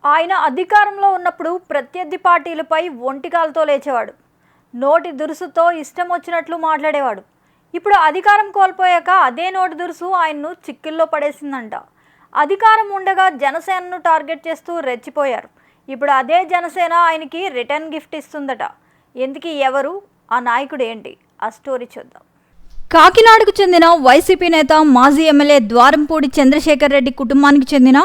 ఆయన అధికారంలో ఉన్నప్పుడు ప్రత్యర్థి పార్టీలపై ఒంటికాలతో లేచేవాడు. నోటి దురుసుతో ఇష్టం వచ్చినట్లు మాట్లాడేవాడు. ఇప్పుడు అధికారం కోల్పోయాక అదే నోటి దురుసు ఆయన్ను చిక్కుల్లో పడేసిందంట. అధికారం ఉండగా జనసేనను టార్గెట్ చేస్తూ రెచ్చిపోయారు. ఇప్పుడు అదే జనసేన ఆయనకి రిటర్న్ గిఫ్ట్ ఇస్తుందట. ఎందుకు ఎవరు ఆ నాయకుడు ఏంటి? ఆ స్టోరీ చూద్దాం. కాకినాడకు చెందిన వైసీపీ నేత మాజీ ఎమ్మెల్యే ద్వారంపూడి చంద్రశేఖర్ రెడ్డి కుటుంబానికి చెందిన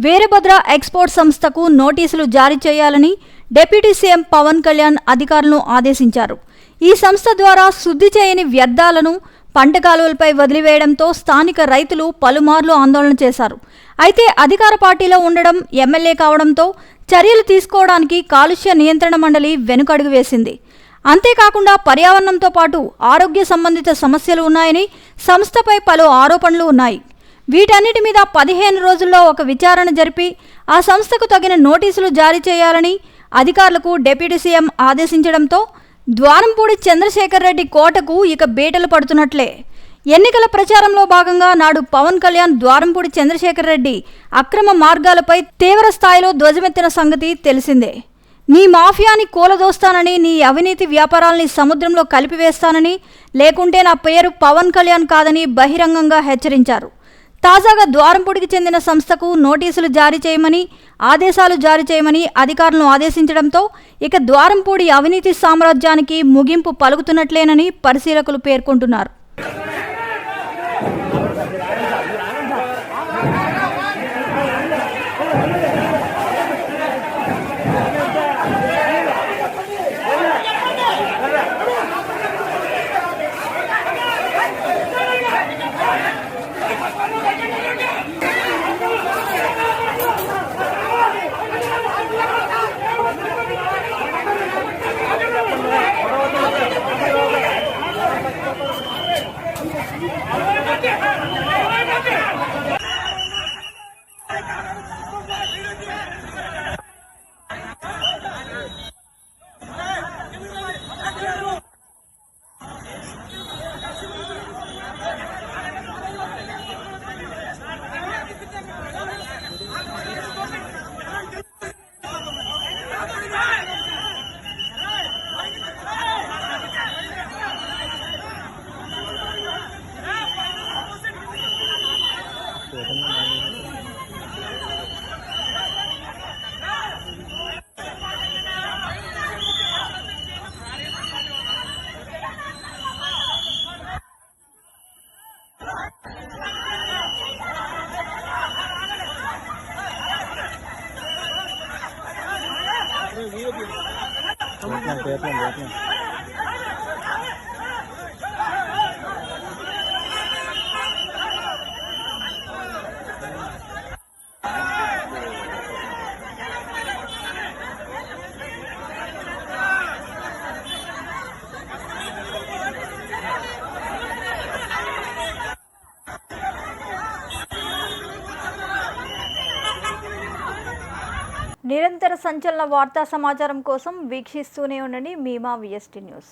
వీరభద్ర ఎక్స్పోర్ట్ సంస్థకు నోటీసులు జారీ చేయాలని డిప్యూటీ సీఎం పవన్ కళ్యాణ్ అధికారులను ఆదేశించారు. ఈ సంస్థ ద్వారా శుద్ధి చేయని వ్యర్థాలను పంట కాలువలపై వదిలివేయడంతో స్థానిక రైతులు పలుమార్లు ఆందోళన చేశారు. అయితే అధికార పార్టీలో ఉండడం, ఎమ్మెల్యే కావడంతో చర్యలు తీసుకోవడానికి కాలుష్య నియంత్రణ మండలి వెనుకడుగు వేసింది. అంతేకాకుండా పర్యావరణంతో పాటు ఆరోగ్య సంబంధిత సమస్యలు ఉన్నాయని సంస్థపై పలు ఆరోపణలు ఉన్నాయి. వీటన్నిటి మీద 15 రోజుల్లో ఒక విచారణ జరిపి ఆ సంస్థకు తగిన నోటీసులు జారీ చేయాలని అధికారులకు డిప్యూటీ సీఎం ఆదేశించడంతో ద్వారంపూడి చంద్రశేఖర్ రెడ్డి కోటకు ఇక బీటలు పడుతున్నట్లే. ఎన్నికల ప్రచారంలో భాగంగా నాడు పవన్ కళ్యాణ్ ద్వారంపూడి చంద్రశేఖర్ రెడ్డి అక్రమ మార్గాలపై తీవ్ర స్థాయిలో ధ్వజమెత్తిన సంగతి తెలిసిందే. నీ మాఫియాని కూలదోస్తానని, నీ అవినీతి వ్యాపారాల్ని సముద్రంలో కలిపివేస్తానని, లేకుంటే నా పేరు పవన్ కళ్యాణ్ కాదని బహిరంగంగా హెచ్చరించారు. తాజాగా ద్వారంపూడికి చెందిన సంస్థకు నోటీసులు జారీ చేయమని, ఆదేశాలు జారీ చేయమని అధికారులను ఆదేశించడంతో ఇక ద్వారంపూడి అవినీతి సామ్రాజ్యానికి ముగింపు పలుకుతున్నట్లేనని పరిశీలకులు పేర్కొంటున్నారు. నిరంతర సంచలన వార్తా సమాచారం కోసం వీక్షిస్తూనే ఉండండి మీమా VST న్యూస్.